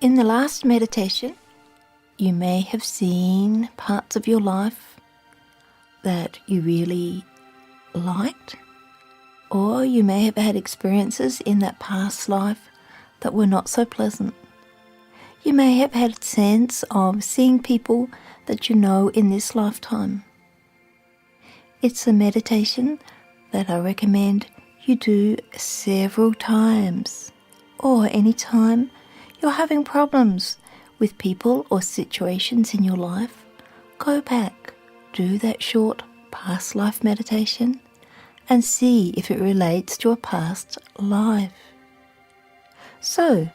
In the last meditation, you may have seen parts of your life that you really liked, or you may have had experiences in that past life that were not so pleasant. You may have had a sense of seeing people that you know in this lifetime. It's a meditation that I recommend you do several times, or any time you're having problems with people or situations in your life. Go back, do that short past life meditation and see if it relates to a past life. So,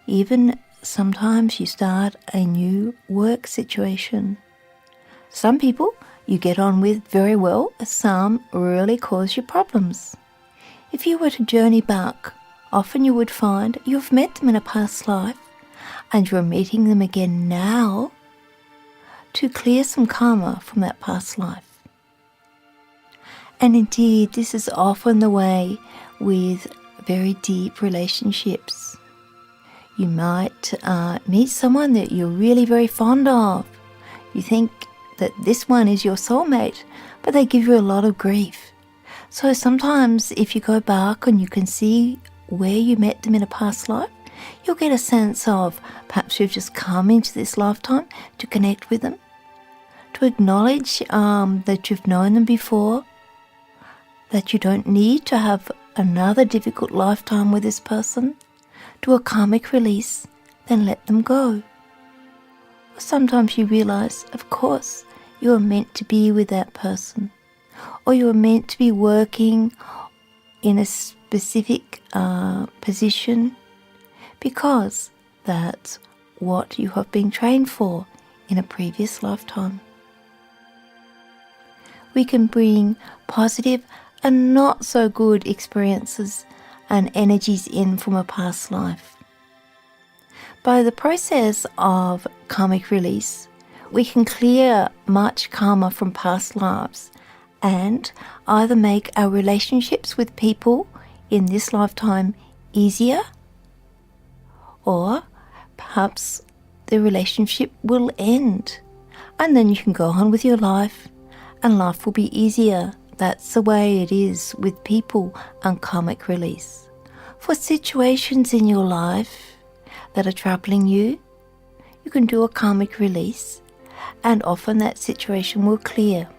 even sometimes you start a new work situation. Some people you get on with very well, some really cause you problems. If you were to journey back, often you would find you've met them in a past life and you're meeting them again now to clear some karma from that past life. And indeed, this is often the way with very deep relationships. You might meet someone that you're really very fond of. You think that this one is your soulmate, but they give you a lot of grief. So sometimes if you go back and you can see where you met them in a past life, you'll get a sense of perhaps you've just come into this lifetime to connect with them, to acknowledge that you've known them before, that you don't need to have another difficult lifetime with this person, do a karmic release, then let them go. Or sometimes you realize, of course, you are meant to be with that person, or you are meant to be working in a specific position because that's what you have been trained for in a previous lifetime. We can bring positive and not so good experiences and energies in from a past life. By the process of karmic release, we can clear much karma from past lives and either make our relationships with people in this lifetime easier, or perhaps the relationship will end and then you can go on with your life and life will be easier. That's the way it is with people and karmic release. For situations in your life that are troubling you, you can do a karmic release and often that situation will clear.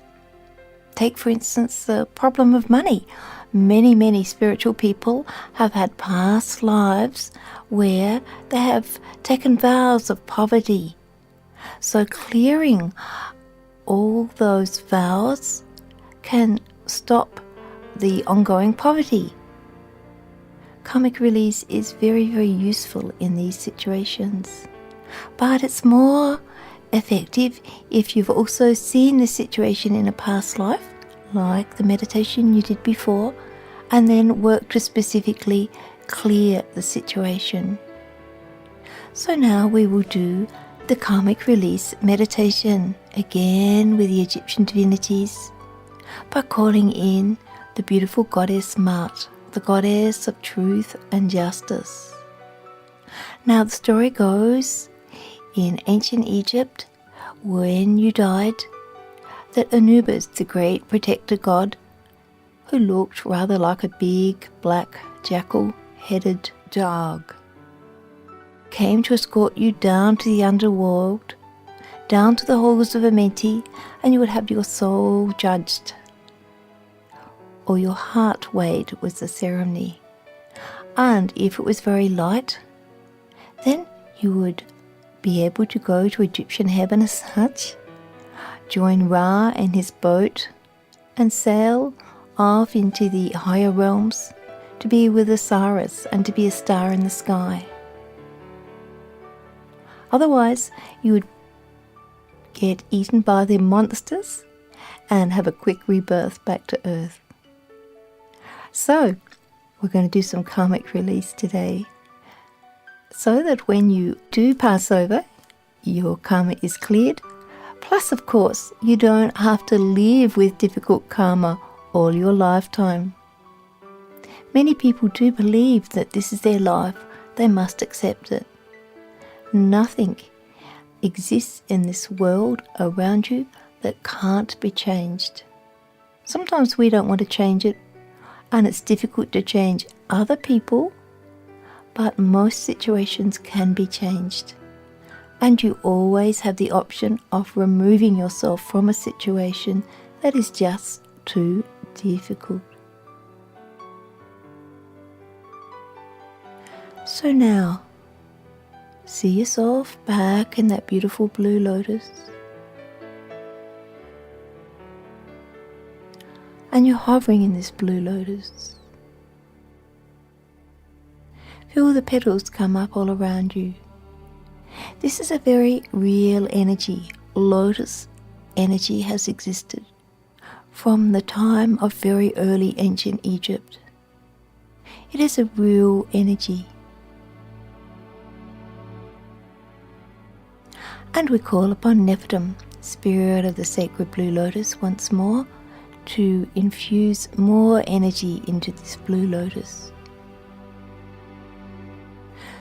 Take for instance the problem of money. Many spiritual people have had past lives where they have taken vows of poverty. So clearing all those vows can stop the ongoing poverty. Karmic release is very useful in these situations, but it's more effective if you've also seen the situation in a past life, like the meditation you did before, and then work to specifically clear the situation. So now we will do the karmic release meditation again with the Egyptian divinities by calling in the beautiful goddess Ma'at, the goddess of truth and justice. Now the story goes, in ancient Egypt, when you died, that Anubis, the great protector god, who looked rather like a big black jackal-headed dog, came to escort you down to the underworld, down to the halls of Amenti, and you would have your soul judged, or your heart weighed with the ceremony. And if it was very light, then you would be able to go to Egyptian heaven as such, join Ra in his boat, and sail off into the higher realms to be with Osiris and to be a star in the sky. Otherwise, you would get eaten by the monsters and have a quick rebirth back to Earth. So, we're going to do some karmic release today, so that when you do pass over, your karma is cleared. Plus, of course, you don't have to live with difficult karma all your lifetime. Many people do believe that this is their life, they must accept it. Nothing exists in this world around you that can't be changed. Sometimes we don't want to change it, and it's difficult to change other people, but most situations can be changed. And you always have the option of removing yourself from a situation that is just too difficult. So now, see yourself back in that beautiful blue lotus. And you're hovering in this blue lotus. Feel the petals come up all around you. This is a very real energy. Lotus energy has existed from the time of very early ancient Egypt. It is a real energy. And we call upon Nephilim, spirit of the sacred blue lotus, once more to infuse more energy into this blue lotus.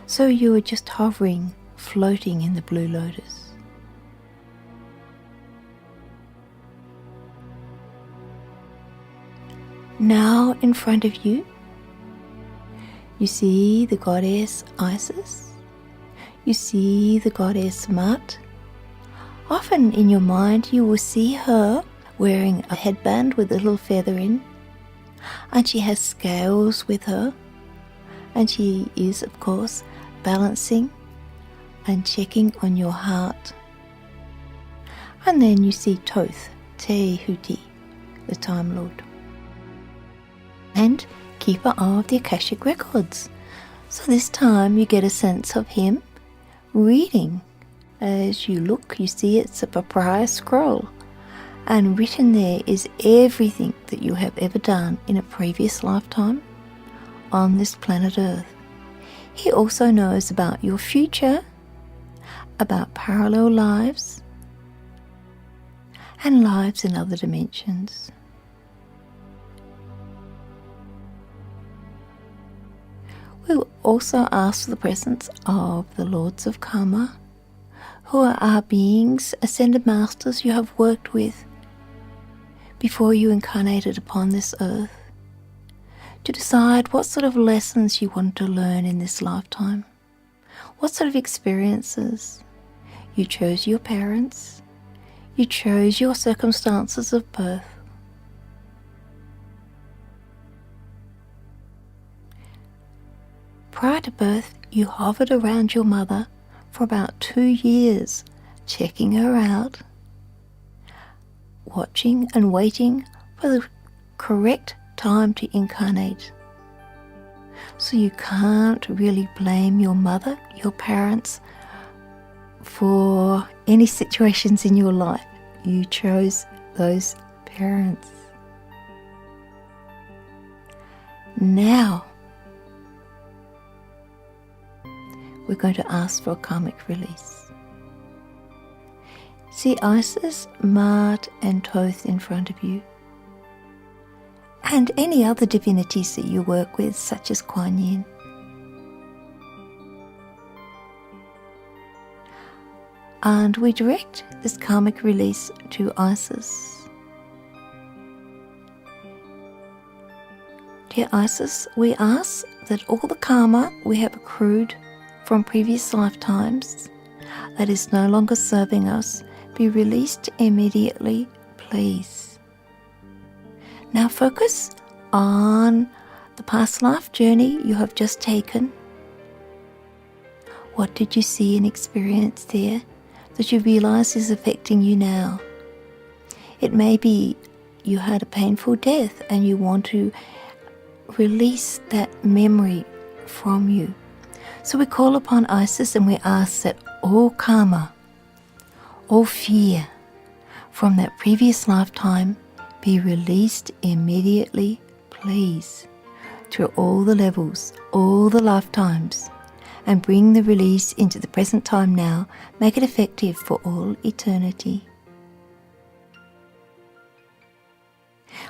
So you are just hovering, floating in the blue lotus. Now in front of you, you see the goddess Isis. You see the goddess Maat. Often in your mind you will see her wearing a headband with a little feather in, and she has scales with her, and she is of course balancing and checking on your heart. And then you see Thoth, Te Huti, the Time Lord, and keeper of the Akashic records. So this time you get a sense of him reading. As you look, you see it's a papyrus scroll, and written there is everything that you have ever done in a previous lifetime on this planet Earth. He also knows about your future, about parallel lives, and lives in other dimensions. We'll also ask for the presence of the Lords of Karma, who are beings, ascended masters you have worked with before you incarnated upon this earth, to decide what sort of lessons you want to learn in this lifetime, what sort of experiences. You chose your parents, you chose your circumstances of birth. Prior to birth, you hovered around your mother for about 2 years, checking her out, watching and waiting for the correct time to incarnate. So you can't really blame your mother, your parents, for any situations in your life. You chose those parents. Now, we're going to ask for a karmic release. See Isis, Maat and Thoth in front of you, and any other divinities that you work with, such as Kuan Yin. And we direct this karmic release to Isis. Dear Isis, we ask that all the karma we have accrued from previous lifetimes that is no longer serving us be released immediately, please. Now focus on the past life journey you have just taken. What did you see and experience there that you realize is affecting you now? It may be you had a painful death and you want to release that memory from you. So we call upon Isis and we ask that all karma, all fear from that previous lifetime be released immediately, please, through all the levels, all the lifetimes, and bring the release into the present time now. Make it effective for all eternity.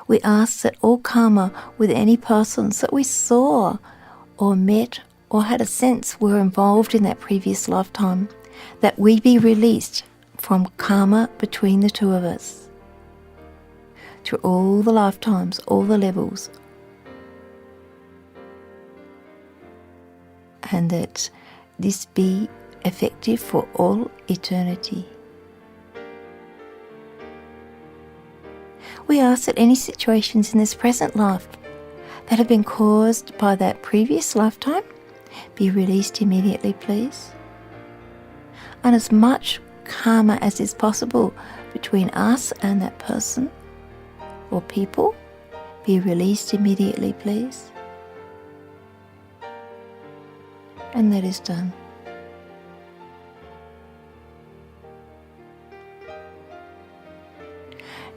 We ask that all karma with any persons that we saw or met or had a sense were involved in that previous lifetime, that we be released from karma between the two of us through all the lifetimes, all the levels, and that this be effective for all eternity. We ask that any situations in this present life that have been caused by that previous lifetime be released immediately, please. And as much karma as is possible between us and that person or people be released immediately, please. And that is done.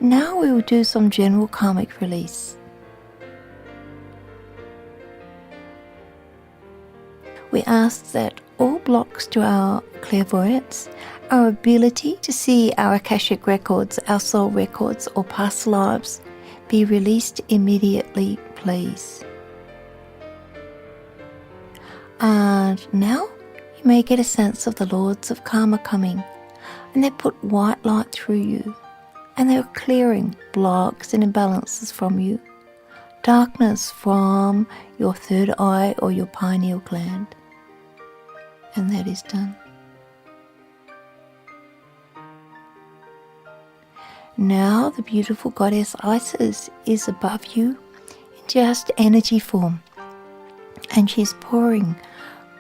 Now we will do some general karmic release. We ask that all blocks to our clairvoyance, our ability to see our Akashic records, our soul records or past lives be released immediately, please. And now you may get a sense of the Lords of Karma coming, and they put white light through you, and they are clearing blocks and imbalances from you, darkness from your third eye or your pineal gland. And that is done. Now the beautiful goddess Isis is above you in just energy form, and she's pouring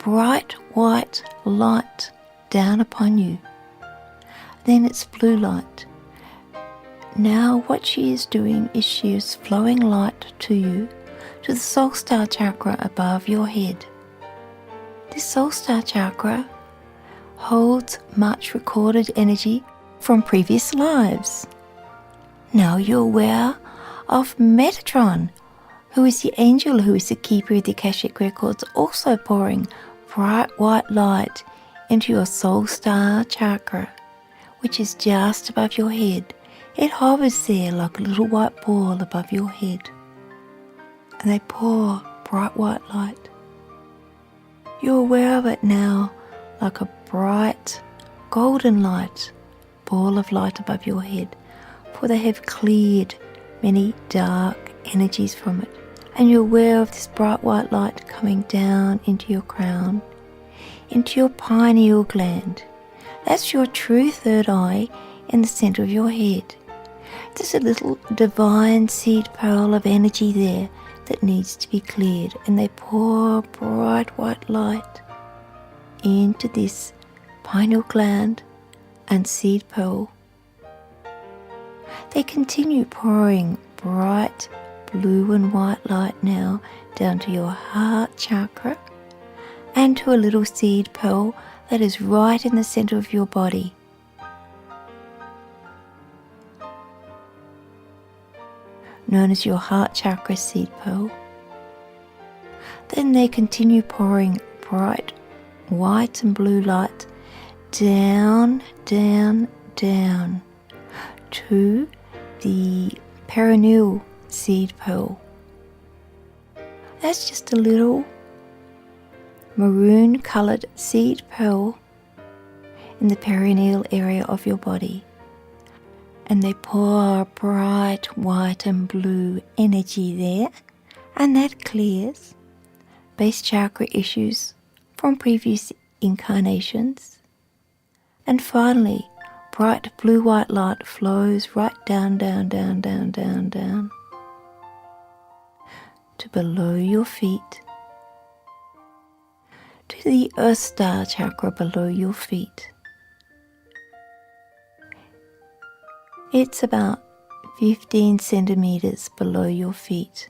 bright white light down upon you. Then it's blue light. Now what she is doing is she is flowing light to you, to the soul star chakra above your head. This soul star chakra holds much recorded energy from previous lives. Now you're aware of Metatron, who is the angel who is the keeper of the Akashic records, also pouring bright white light into your soul star chakra, which is just above your head. It hovers there like a little white ball above your head, and they pour bright white light. You're aware of it now like a bright golden light, ball of light above your head, for they have cleared many dark energies from it. And you're aware of this bright white light coming down into your crown, into your pineal gland. That's your true third eye in the center of your head. There's a little divine seed pearl of energy there that needs to be cleared, and they pour bright white light into this pineal gland and seed pearl. They continue pouring bright blue and white light now down to your heart chakra and to a little seed pearl that is right in the center of your body. Known as your heart chakra seed pearl. Then they continue pouring bright white and blue light down, down, down to the perineal seed pearl. That's just a little maroon coloured seed pearl in the perineal area of your body. And they pour bright white and blue energy there, and that clears base chakra issues from previous incarnations. And finally, bright blue-white light flows right down, down, down, down, down, down to below your feet, to the Earth Star chakra below your feet. It's about 15 centimeters below your feet.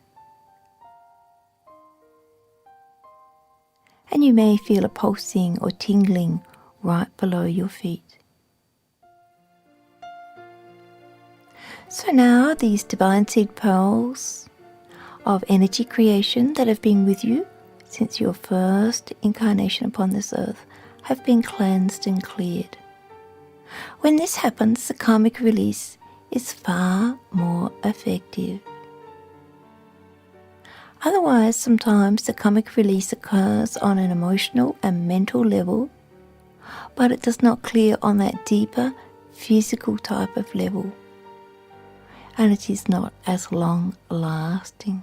And you may feel a pulsing or tingling right below your feet. So now these divine seed pearls of energy creation that have been with you since your first incarnation upon this earth have been cleansed and cleared. When this happens, the karmic release is far more effective. Otherwise, sometimes the karmic release occurs on an emotional and mental level, but it does not clear on that deeper physical type of level, and it is not as long lasting.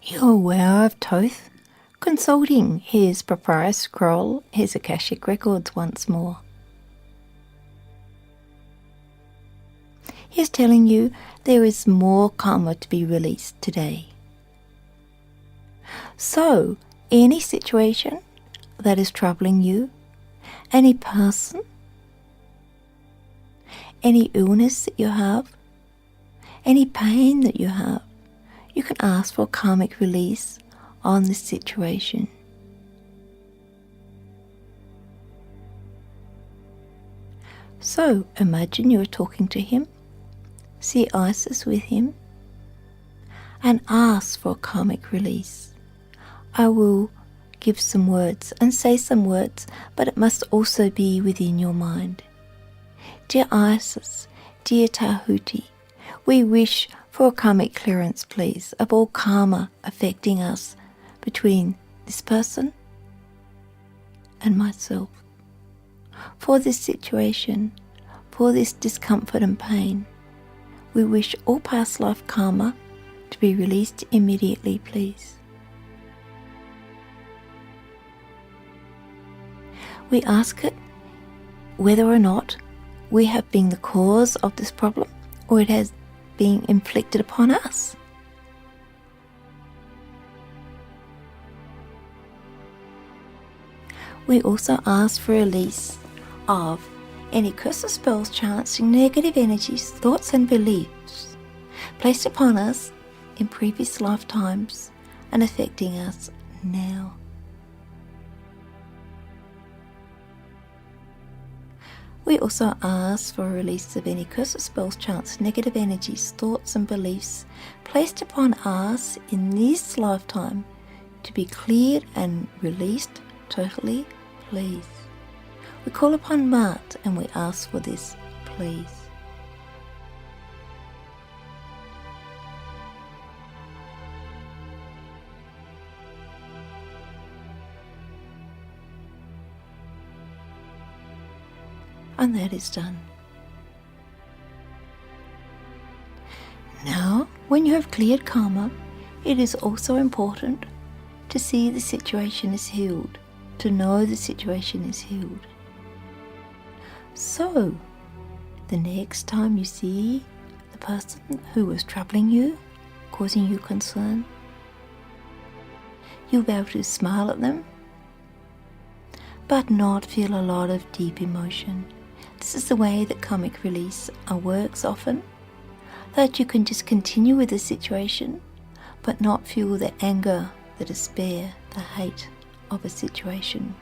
You're aware of Thoth consulting his papyrus scroll, his Akashic records once more. He is telling you there is more karma to be released today. So, any situation that is troubling you, any person, any illness that you have, any pain that you have, you can ask for karmic release on this situation. So, imagine you're talking to him, see Isis with him, and ask for karmic release. I will give some words and say some words, but it must also be within your mind. Dear Isis, dear Tahuti, we wish for a karmic clearance, please, of all karma affecting us between this person and myself. For this situation, for this discomfort and pain, we wish all past life karma to be released immediately, please. We ask it whether or not we have been the cause of this problem or it has been inflicted upon us. We also ask for release of any curses, spells, chants, negative energies, thoughts and beliefs placed upon us in previous lifetimes and affecting us now. We also ask for a release of any curses, spells, chants, negative energies, thoughts and beliefs placed upon us in this lifetime to be cleared and released totally, please. We call upon Mart and we ask for this, please. And that is done. Now, when you have cleared karma, it is also important to see the situation is healed, to know the situation is healed. So, the next time you see the person who was troubling you, causing you concern, you'll be able to smile at them, but not feel a lot of deep emotion. This is the way that karmic release works often, that you can just continue with the situation, but not feel the anger, the despair, the hate of a situation.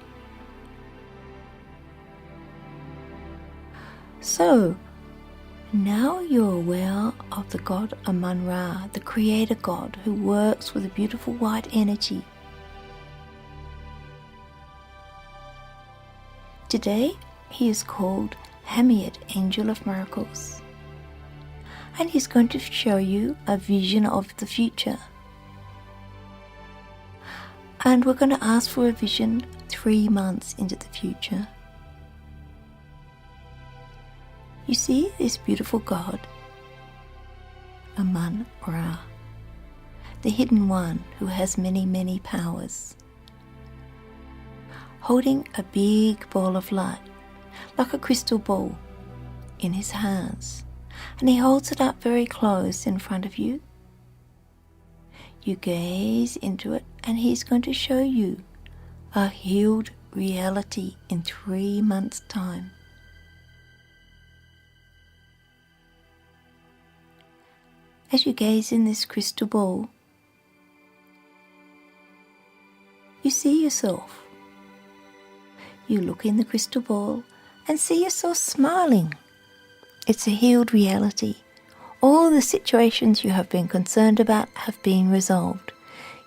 So, now you're aware of the god Amun-Ra, the creator god who works with a beautiful white energy. Today, he is called Hamiet, Angel of Miracles, and he's going to show you a vision of the future. And we're going to ask for a vision 3 months into the future. You see this beautiful god, Amun-Ra, the hidden one who has many, many powers, holding a big ball of light, like a crystal ball, in his hands, and he holds it up very close in front of you. You gaze into it and he's going to show you a healed reality in 3 months' time. As you gaze in this crystal ball, you see yourself. You look in the crystal ball and see yourself smiling. It's a healed reality. All the situations you have been concerned about have been resolved.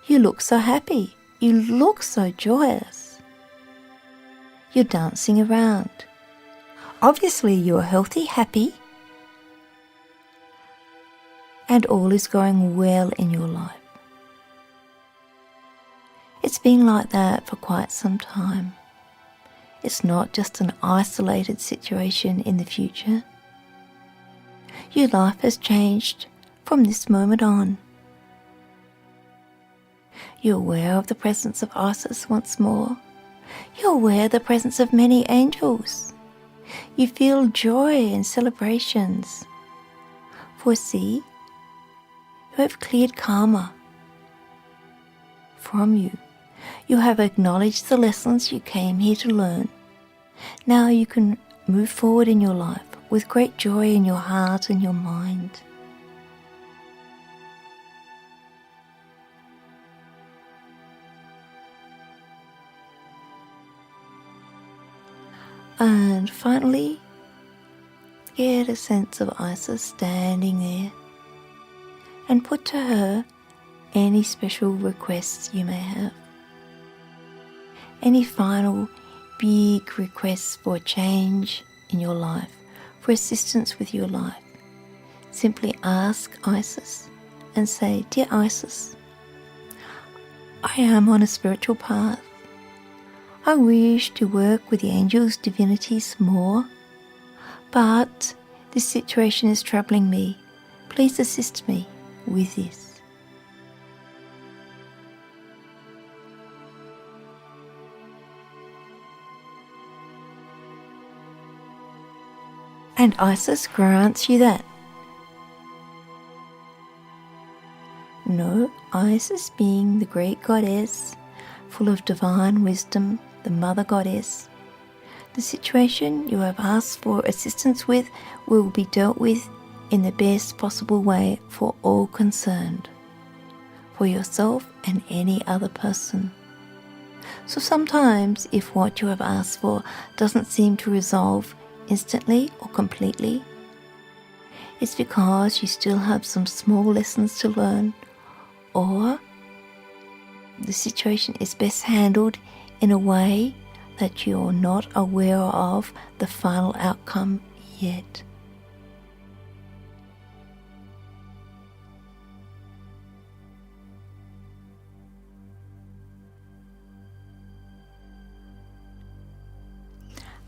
You look so happy. You look so joyous. You're dancing around. Obviously, you're healthy, happy, and all is going well in your life. It's been like that for quite some time. It's not just an isolated situation in the future. Your life has changed from this moment on. You're aware of the presence of Isis once more. You're aware of the presence of many angels. You feel joy and celebrations. For see, you have cleared karma from you. You have acknowledged the lessons you came here to learn. Now you can move forward in your life with great joy in your heart and your mind. And finally, get a sense of Isis standing there, and put to her any special requests you may have. Any final big requests for change in your life, for assistance with your life. Simply ask Isis and say, "Dear Isis, I am on a spiritual path. I wish to work with the angels, divinities more, but this situation is troubling me. Please assist me with this." And Isis grants you that. No, Isis being the great goddess, full of divine wisdom, the mother goddess, the situation you have asked for assistance with will be dealt with in the best possible way for all concerned, for yourself and any other person. So sometimes if what you have asked for doesn't seem to resolve instantly or completely, it's because you still have some small lessons to learn, or the situation is best handled in a way that you're not aware of the final outcome yet.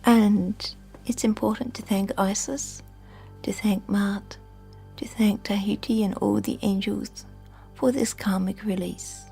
And it's important to thank Isis, to thank Maat, to thank Tahuti and all the angels for this karmic release.